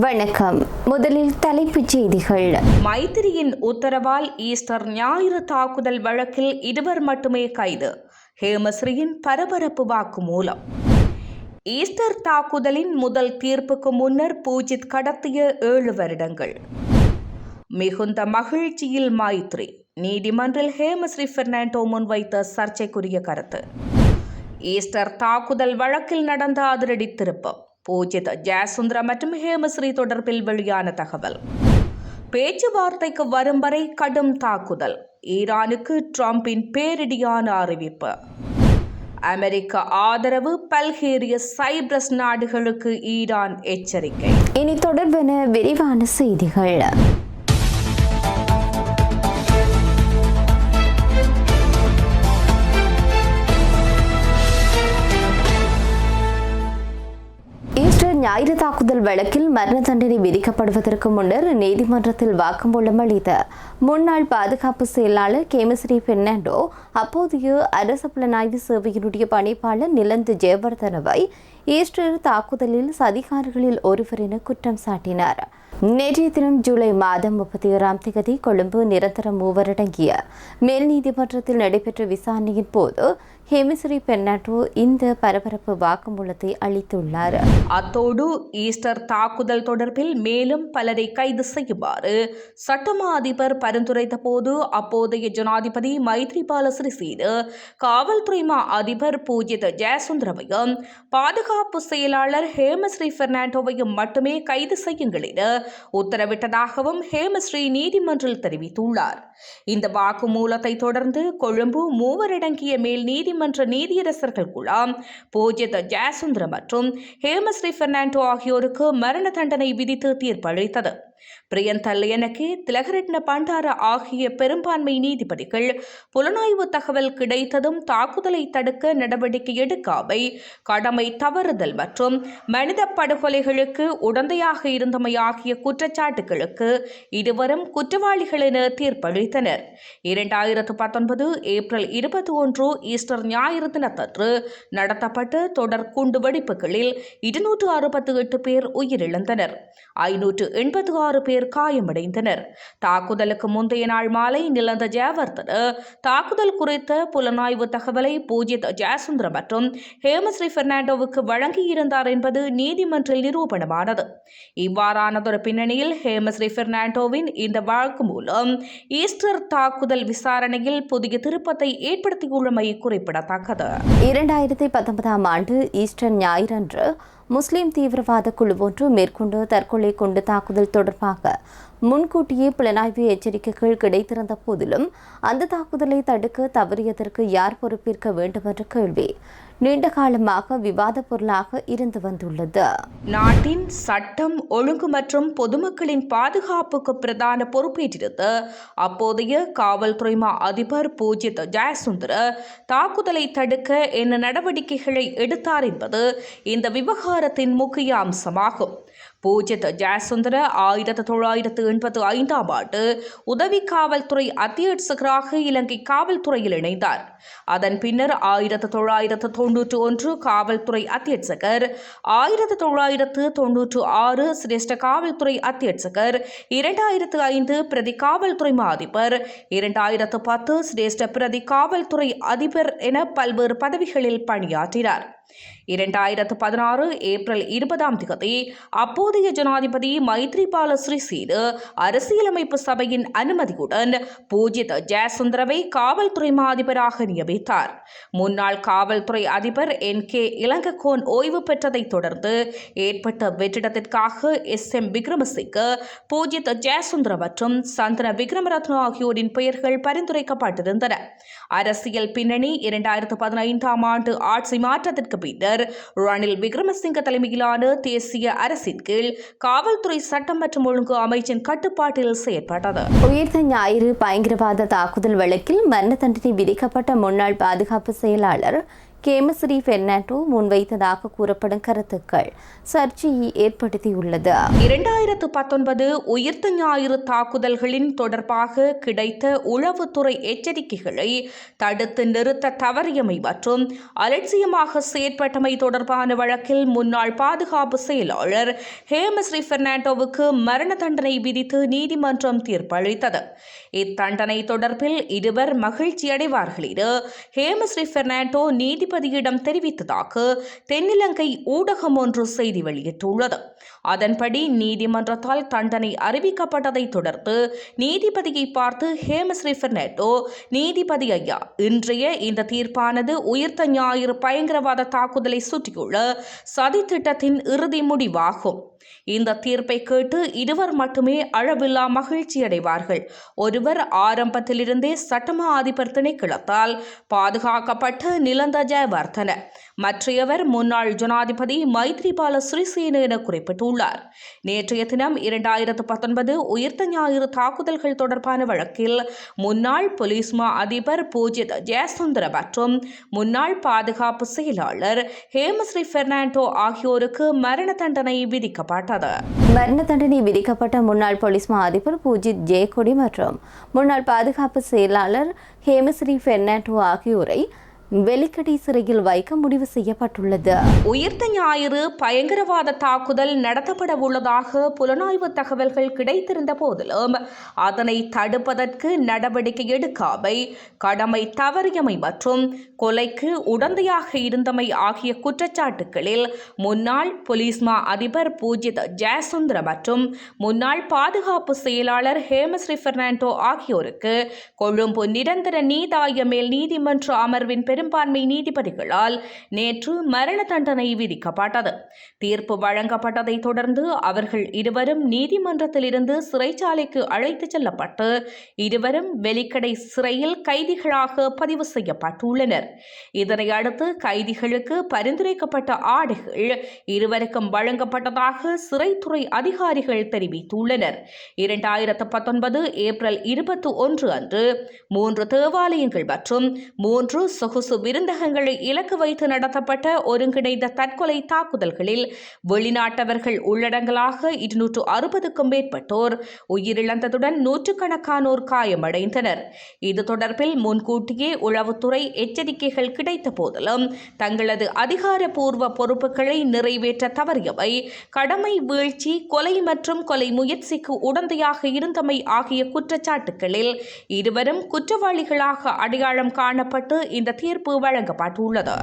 வணக்கம். முதலில் தலைப்புச் செய்திகள். மைத்திரியின் உத்தரவால் ஈஸ்டர் ஞாயிறு தாக்குதல் வழக்கில் இருவர் மட்டுமே கைது. ஹேமஸ்ரீயின் பரபரப்பு வாக்குமூலம். ஈஸ்டர் தாக்குதலின் முதல் தீர்ப்புக்கு முன்னர் பூஜித் கடத்திய 7 வருடங்கள். மிகுந்த மகிழ்ச்சியில் மைத்ரி. நீதிமன்றில் ஹேமஸ்ரீ பெர்னாண்டோ முன்வைத்த சர்ச்சைக்குரிய கருத்து. ஈஸ்டர் தாக்குதல் வழக்கில் நடந்த அதிரடி திருப்பம். பூஜித், ஜெயசுந்தர மற்றும் ஹேமஸ்ரீ தொடர்பில் வெளியான தகவல். பேச்சுவார்த்தைக்கு வரும் வரை கடும் தாக்குதல். ஈரானுக்கு ட்ரம்பின் பேரிடியான அறிவிப்பு. அமெரிக்க ஆதரவு பல்கேரிய சைப்ரஸ் நாடுகளுக்கு ஈரான் எச்சரிக்கை. இனி தொடர்பான விரிவான செய்திகள். ஈஸ்டர் ஞாயிறு தாக்குதல் வழக்கில் மரண தண்டனை விதிக்கப்படுவதற்கு முன்னர் நீதிமன்றத்தில் வாக்குமூலம் அளித்த முன்னாள் பாதுகாப்பு செயலாளர் ஹேமஸ்ரீ பெர்னாண்டோ அப்போதைய அரசு புலனாய்வு சேவையினுடைய பணிப்பாளர் நிலந்து ஜெயவர்தனவை ஈஸ்டர் தாக்குதலில் சதிகாரிகளில் ஒருவர் என குற்றம் சாட்டினார். நேற்றைய தினம் ஜூலை மாதம் 31ஆம் தேதி கொழும்பு நிரந்தர மூவரடங்கிய மேல் நீதிமன்றத்தில் நடைபெற்ற விசாரணையின் போது ஹேமஸ்ரீ பெர்னாண்டோ இந்த பரபரப்பு வாக்குமூலத்தை அளித்துள்ளார். அத்தோடு ஈஸ்டர் தாக்குதல் தொடர்பில் மேலும் பலரை கைது செய்யுமாறு சட்டமா அதிபர் பரிந்துரைத்த போது அப்போதைய ஜனாதிபதி மைத்ரிபால சிறிசேன காவல்துறை மா அதிபர் பூஜித் ஜெயசுந்தரவையும் பாதுகாப்பு செயலாளர் ஹேமஸ்ரீ பெர்னாண்டோவையும் மட்டுமே கைது செய்யுங்கள் என உத்தரவிட்டதாகவும் ஹேமஸ்ரீ நீதிமன்றில் தெரிவித்துள்ளார். இந்த வாக்குமூலத்தை தொடர்ந்து கொழும்பு மூவரடங்கிய மேல் நீதிமன்ற நீதியரசர்கள் குழாம் பூஜித், ஜெயசுந்தர மற்றும் ஹேமஸ்ரீ பெர்னாண்டோ ஆகியோருக்கு மரண தண்டனை விதித்து தீர்ப்பளித்தது. பிரியந்த லியனகே, திலகரட்ன பண்டார ஆகிய பெரும்பான்மை நீதிபதிகள் புலனாய்வு தகவல் கிடைத்ததும் தாக்குதலை தடுக்க நடவடிக்கை எடுக்காமை, கடமை தவறுதல் மற்றும் மனித படுகொலைகளுக்கு உடந்தையாக இருந்தமை ஆகிய குற்றச்சாட்டுகளுக்கு இருவரும் குற்றவாளிகள் என தீர்ப்பளித்தனர். 2019 ஏப்ரல் 21 ஈஸ்டர் ஞாயிறு தினத்தன்று நடத்தப்பட்ட தொடர் குண்டுவெடிப்புகளில் 268 பேர் உயிரிழந்தனர், 586 பேர் காயமடைந்தனர். தாக்குதலுக்கு முந்தைய நாள் மாலை நிலந்த ஜெயவர்தன தாக்குதல் குறித்த புலனாய்வு தகவலை பூஜித், ஜெயசுந்தர மற்றும் ஹேமஸ்ரீ பெர்னாண்டோவுக்கு வழங்கியிருந்தார் என்பது நீதிமன்றில் நிரூபணமானது. இவ்வாறானதொரு பின்னணியில் ஹேமஸ்ரீ பெர்னாண்டோவின் இந்த வழக்கு மூலம் ஈஸ்டர் தாக்குதல் விசாரணையில் புதிய திருப்பத்தை ஏற்படுத்தியுள்ளமை குறிப்பிடத்தக்கது. 2019ஆம் ஆண்டு ஈஸ்டர் ஞாயிறன்று முஸ்லிம் தீவிரவாத குழு ஒன்று மேற்கொண்ட தற்கொலை குண்டு தாக்குதல் தொடர்பாக முன்கூட்டியே புலனாய்வு எச்சரிக்கைகள் கிடைத்திருந்த போதிலும் அந்த தாக்குதலை தடுக்க தவறியதற்கு யார் பொறுப்பேற்க வேண்டும் என்ற கேள்வி நீண்ட காலமாக விவாத பொருளாக இருந்து வந்துள்ளது. நாட்டின் சட்டம் ஒழுங்கு மற்றும் பொதுமக்களின் பாதுகாப்புக்கு பிரதான பொறுப்பேற்றிருந்த அப்போதைய காவல்துறை மா அதிபர் பூஜித் ஜெயசுந்தர தாக்குதலை தடுக்க என்ன நடவடிக்கைகளை எடுத்தார் என்பது இந்த விவகாரத்தின் முக்கிய அம்சமாகும். பூஜித் ஜெயசுந்தர 1985ஆம் ஆண்டு உதவி காவல்துறை அத்தியட்சகராக இலங்கை காவல்துறையில் இணைந்தார். அதன் பின்னர் 1991 காவல்துறை அத்தியட்சகர், 1996 சிரேஷ்ட காவல்துறை அத்தியட்சகர், 2005 பிரதி காவல்துறை மா அதிபர், 2010 சிரேஷ்ட பிரதி காவல்துறை அதிபர் என பல்வேறு பதவிகளில் பணியாற்றினார். 2016 ஏப்ரல் 20ஆம் தேதி அப்போதைய ஜனாதிபதி மைத்ரிபால சிறிசேன அரசியலமைப்பு சபையின் அனுமதியுடன் பூஜித் ஜெயசுந்தரவை காவல்துறை மா அதிபராக நியமித்தார். முன்னாள் காவல்துறை அதிபர் NK இலங்கக்கோன் ஓய்வு பெற்றதை தொடர்ந்து ஏற்பட்ட வெற்றிடத்திற்காக SM விக்ரமசிங்க, பூஜித் ஜெயசுந்தர மற்றும் சந்தன விக்ரமரத்ன ஆகியோரின் பெயர்கள் பரிந்துரைக்கப்பட்டிருந்தன. அரசியல் பின்னணி 2015ஆம் ஆண்டு ஆட்சி மாற்றத்திற்கு பின்னர் ரணில் விக்ரமசிங்க தலைமையிலான தேசிய அரசின் கீழ் காவல்துறை சட்டம் மற்றும் ஒழுங்கு அமைச்சின் கட்டுப்பாட்டில் செயற்பட்டது. உயிர்த்த ஞாயிறு பயங்கரவாத தாக்குதல் வழக்கில் மரண தண்டனை விதிக்கப்பட்ட முன்னாள் பாதுகாப்பு செயலாளர் கேமஸ்ரீ பெர்னாண்டோ முன்வைத்ததாக கூறப்படும் கருத்துக்கள் சர்ச்சையை ஏற்படுத்தியுள்ளது. 2019 உயிர்த்த ஞாயிறு தாக்குதல்களின் தொடர்பாக கிடைத்த உளவுத்துறை எச்சரிக்கைகளை தடுத்து நிறுத்த தவறியமை மற்றும் அலட்சியமாக செயற்பட்டமை தொடர்பான வழக்கில் முன்னாள் பாதுகாப்பு செயலாளர் ஹேமஸ்ரீ பெர்னாண்டோவுக்கு மரண தண்டனை விதித்து நீதிமன்றம் தீர்ப்பளித்தது. இத்தண்டனை தொடர்பில் இருவர் மகிழ்ச்சியடைவார்கள் என ஹேமஸ்ரீ பெர்னாண்டோ நீதிபதியிடம் தெரிவித்ததாக தென்னிலங்கை ஊடகம் ஒன்று செய்தி வெளியிட்டுள்ளது. அதன்படி நீதிமன்றத்தால் தண்டனை அறிவிக்கப்பட்டதை தொடர்ந்து நீதிபதியை பார்த்து ஹேமஸ்ரீ பெர்னாண்டோ, நீதிபதி ஐயா, இன்றைய இந்த தீர்ப்பானது உயிர்த்த ஞாயிறு பயங்கரவாத தாக்குதலை சுற்றியுள்ள சதித்திட்டத்தின் இறுதி முடிவாகும். இந்த தீர்ப்பை கேட்டு இருவர் மட்டுமே அளவில்லா மகிழ்ச்சி அடைவார்கள். ஒருவர் ஆரம்பத்திலிருந்தே சட்டமா அதிபர் திணைக்களத்தால் பாதுகாக்கப்பட்ட நிலந்த ஜெயவர்தன, மற்றையவர் முன்னாள் ஜனாதிபதி மைத்ரிபால சிறிசேன என குறிப்பிட்டுள்ளார். நேற்றைய தினம் 2019 உயிர்த்த ஞாயிறு தாக்குதல்கள் தொடர்பான வழக்கில் முன்னாள் போலீஸ் மா அதிபர் பூஜித் ஜெயசுந்தர மற்றும் முன்னாள் பாதுகாப்பு செயலாளர் ஹேமஸ்ரீ பெர்னாண்டோ ஆகியோருக்கு மரண தண்டனை விதிக்கப்பட்டது. மரண தண்டனை விதிக்கப்பட்ட முன்னாள் போலீஸ் மா அதிபர் பூஜித் ஜெயக்கொடி மற்றும் முன்னாள் பாதுகாப்பு செயலாளர் ஹேமஸ்ரீ பெர்னாண்டோ ஆகியோரை வெலிக்கடை சிறையில் வைக்க முடிவு செய்யப்பட்டுள்ளது. உயிர்த்த ஞாயிறு பயங்கரவாத தாக்குதல் நடத்தப்பட உள்ளதாக புலனாய்வு தகவல்கள் கிடைத்திருந்த போதிலும் அதனை தடுப்பதற்கு நடவடிக்கை எடுக்காமை, கடமை தவறியமை மற்றும் கொலைக்கு உடந்தையாக இருந்தமை ஆகிய குற்றச்சாட்டுகளில் முன்னாள் போலீஸ் மா அதிபர் பூஜித் ஜெயசுந்தர மற்றும் முன்னாள் பாதுகாப்பு செயலாளர் ஹேமஸ்ரீ பெர்னாண்டோ ஆகியோருக்கு கொழும்பு நிரந்தர நீதாய மேல் நீதிமன்ற அமர்வின் பெரும்பான்மை நீதிபதிகளால் நேற்று மரண தண்டனை விதிக்கப்பட்டது. தீர்ப்பு வழங்கப்பட்டதை தொடர்ந்து அவர்கள் இருவரும் நீதிமன்றத்திலிருந்து சிறைச்சாலைக்கு அழைத்துச் செல்லப்பட்டு இருவரும் வெலிக்கடை சிறையில் கைதிகளாக பதிவு செய்யப்பட்டுள்ளனர். இதனை அடுத்து கைதிகளுக்கு பரிந்துரைக்கப்பட்ட ஆடைகள் இருவருக்கும் வழங்கப்பட்டதாக சிறைத்துறை அதிகாரிகள் தெரிவித்துள்ளனர். 2019 ஏப்ரல் 21 அன்று 3 தேவாலயங்கள் மற்றும் 3 சொகுசு விருந்தகங்களை இலக்கு வைத்து நடத்தப்பட்ட ஒருங்கிணைந்த தற்கொலை தாக்குதல்களில் வெளிநாட்டவர்கள் உள்ளடங்கலாக 260க்கும் மேற்பட்டோர் உயிரிழந்ததுடன் நூற்றுக்கணக்கானோர் காயமடைந்தனர். இது தொடர்பில் முன்கூட்டியே உளவுத்துறை எச்சரிக்கைகள் கிடைத்த போதிலும் தங்களது அதிகாரப்பூர்வ பொறுப்புகளை நிறைவேற்ற தவறியவை, கடமை வீழ்ச்சி, கொலை மற்றும் கொலை முயற்சிக்கு உடந்தையாக இருந்தமை ஆகிய குற்றச்சாட்டுகளில் இருவரும் குற்றவாளிகளாக அடையாளம் காணப்பட்டு இந்த தீர்ப்பு வழங்கப்பட்டுள்ளது.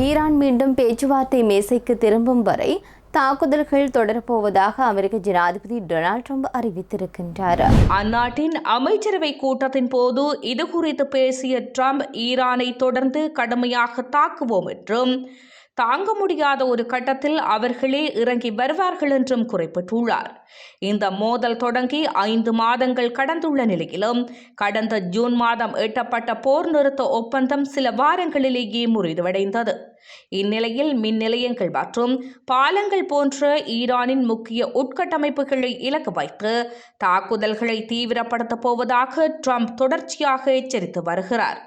ஈரான் மீண்டும் பேச்சுவார்த்தை மேசைக்கு திரும்பும் வரை தாக்குதல்கள் தொடரப்போவதாக அமெரிக்க ஜனாதிபதி டொனால்ட் ட்ரம்ப் அறிவித்திருக்கின்றார். அந்நாட்டின் அமைச்சரவை கூட்டத்தின் போது இதுகுறித்து பேசிய ட்ரம்ப், ஈரானை தொடர்ந்து கடுமையாக தாக்குவோம் என்றும் தாங்க முடியாத ஒரு கட்டத்தில் அவர்களே இறங்கி வருவார்கள் என்றும் குறிப்பிட்டுள்ளார். இந்த மோதல் தொடங்கி 5 மாதங்கள் கடந்துள்ள நிலையிலும் கடந்த ஜூன் மாதம் எட்டப்பட்ட போர் நிறுத்த ஒப்பந்தம் சில வாரங்களிலேயே முறிவடைந்தது. இந்நிலையில் மின் நிலையங்கள் மற்றும் பாலங்கள் போன்ற ஈரானின் முக்கிய உட்கட்டமைப்புகளை இலக்கு வைத்து தாக்குதல்களை தீவிரப்படுத்தப் போவதாக ட்ரம்ப் தொடர்ச்சியாக எச்சரித்து வருகிறார்.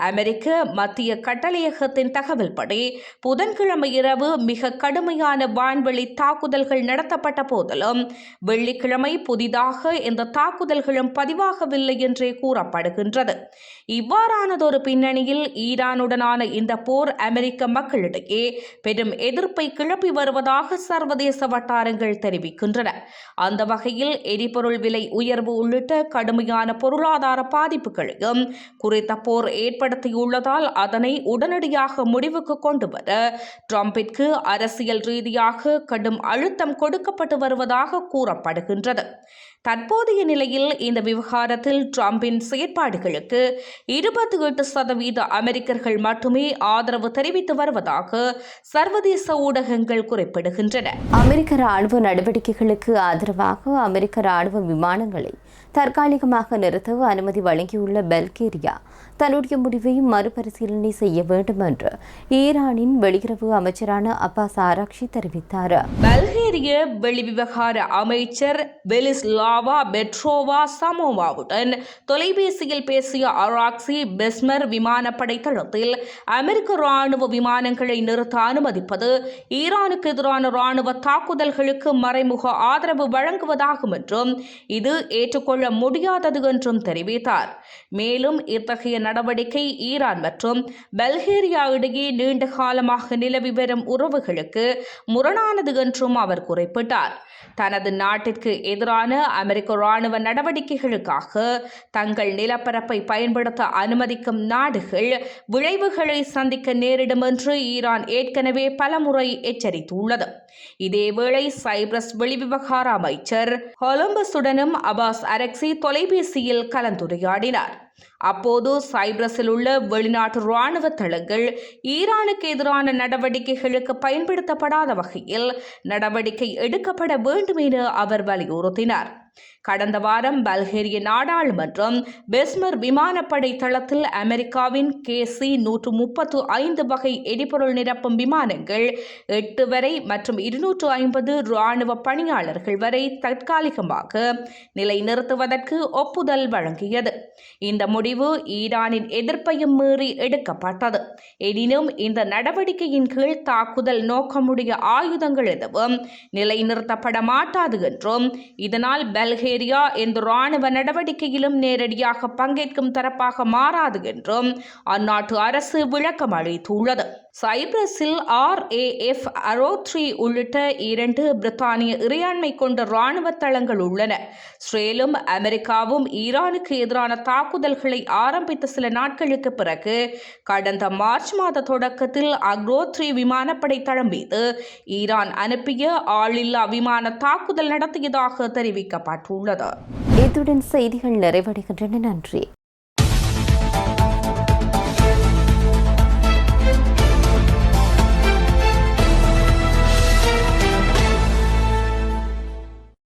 அமெரிக்க மத்திய கட்டளையகத்தின் தகவல்படி புதன்கிழமை இரவு மிக கடுமையான வான்வெளி தாக்குதல்கள் நடத்தப்பட்ட போதிலும் வெள்ளிக்கிழமை புதிதாக எந்த தாக்குதல்களும் பதிவாகவில்லை என்றே கூறப்படுகின்றது. இவ்வாறானதொரு பின்னணியில் ஈரானுடனான இந்த போர் அமெரிக்க மக்களிடையே பெரும் எதிர்ப்பை கிளப்பி வருவதாக சர்வதேச வட்டாரங்கள் தெரிவிக்கின்றன. அந்த வகையில் எரிபொருள் விலை உயர்வு உள்ளிட்ட கடுமையான பொருளாதார பாதிப்புகளையும் குறித்த போர் ஏற்படுத்தியுள்ளதால் அதனை உடனடியாக முடிவுக்கு கொண்டு வர ட்ரம்பிற்கு அரசியல் ரீதியாக கடும் அழுத்தம் கொடுக்கப்பட்டு வருவதாக கூறப்படுகின்றது. தற்போதைய நிலையில் இந்த விவகாரத்தில் ட்ரம்பின் செயற்பாடுகளுக்கு 28% அமெரிக்கர்கள் மட்டுமே ஆதரவு தெரிவித்து வருவதாக சர்வதேச ஊடகங்கள் குறிப்பிடுகின்றன. அமெரிக்க ராணுவ நடவடிக்கைகளுக்கு ஆதரவாக அமெரிக்க ராணுவ விமானங்களை தற்காலிகமாக நிறுத்த அனுமதி வழங்கியுள்ள பல்கேரியா தன்னுடைய முடிவை மறுபரிசீலனை செய்ய வேண்டும் என்று ஈரானின் வெளியுறவு அமைச்சரான அப்பாஸ் ஆராக்சி தெரிவித்தார். பல்கேரிய வெளிவிவகார அமைச்சர் வெலிஸ்லாவா பெட்ரோவா சமோவாவுடன் தொலைபேசியில் பேசிய ஆராக்சி பெஸ்மர் விமானப்படை தளத்தில் அமெரிக்க ராணுவ விமானங்களை நிறுத்த அனுமதிப்பது ஈரானுக்கு எதிரான ராணுவ தாக்குதல்களுக்கு மறைமுக ஆதரவு வழங்குவதாகும் என்றும் இது ஏற்றுக்கொள்ள முடியாதது என்றும் தெரிவித்தார். மேலும் இத்தகைய நடவடிக்கை ஈரான் மற்றும் பல்கேரியா இடையே நீண்ட காலமாக நிலவி வரும் உறவுகளுக்கு முரணானது என்றும் அவர் குறிப்பிட்டார். தனது நாட்டிற்கு எதிரான அமெரிக்க ராணுவ நடவடிக்கைகளுக்காக தங்கள் நிலப்பரப்பை பயன்படுத்த அனுமதிக்கும் நாடுகள் விளைவுகளை சந்திக்க நேரிடும் என்று ஈரான் ஏற்கனவே பலமுறை எச்சரித்துள்ளது. இதேவேளை சைப்ரஸ் வெளிவிவகார அமைச்சர் கொலம்பஸுடனும் அப்பாஸ் அரக்சி தொலைபேசியில் கலந்துரையாடினார். அப்போது சைப்ரஸில் உள்ள வெளிநாட்டு ராணுவ தளங்கள் ஈரானுக்கு எதிரான நடவடிக்கைகளுக்கு பயன்படுத்தப்படாத வகையில் நடவடிக்கை எடுக்கப்பட வேண்டும் என அவர் வலியுறுத்தினார். கடந்த வாரம் பல்கேரிய நாடாளுமன்றம் பெஸ்மர் விமானப்படை தளத்தில் அமெரிக்காவின் KC-135 வகை எரிபொருள் நிரப்பும் விமானங்கள் 8 வரை மற்றும் 250 ராணுவ பணியாளர்கள் வரை தற்காலிகமாக நிலைநிறுத்துவதற்கு ஒப்புதல் வழங்கியது. இந்த முடிவு ஈரானின் எதிர்ப்பையும் மீறி எடுக்கப்பட்டது. எனினும் இந்த நடவடிக்கையின் கீழ் தாக்குதல் நோக்கமுடைய ஆயுதங்கள் எதுவும் நிலைநிறுத்தப்பட மாட்டாது என்றும் இதனால் பல்கேரியா எந்த ராணுவ நடவடிக்கையிலும் நேரடியாக பங்கேற்கும் தரப்பாக மாறாது என்றும் அந்நாட்டு அரசு விளக்கம் அளித்துள்ளது. சைப்ரஸில் RAF Arrow 3 உள்ளிட்ட 2 பிரித்தானிய இறையாண்மை கொண்ட ராணுவ தளங்கள் உள்ளன. இஸ்ரேலும் அமெரிக்காவும் ஈரானுக்கு எதிரான தாக்குதல்களை ஆரம்பித்த சில நாட்களுக்கு பிறகு கடந்த மார்ச் மாத தொடக்கத்தில் Arrow 3 விமானப்படை தளம் மீது ஈரான் அனுப்பிய ஆளில்லா விமான தாக்குதல் நடத்தியதாக தெரிவிக்கப்பட்டுள்ளது. இத்துடன் செய்திகள் நிறைவடைகின்றன. நன்றி.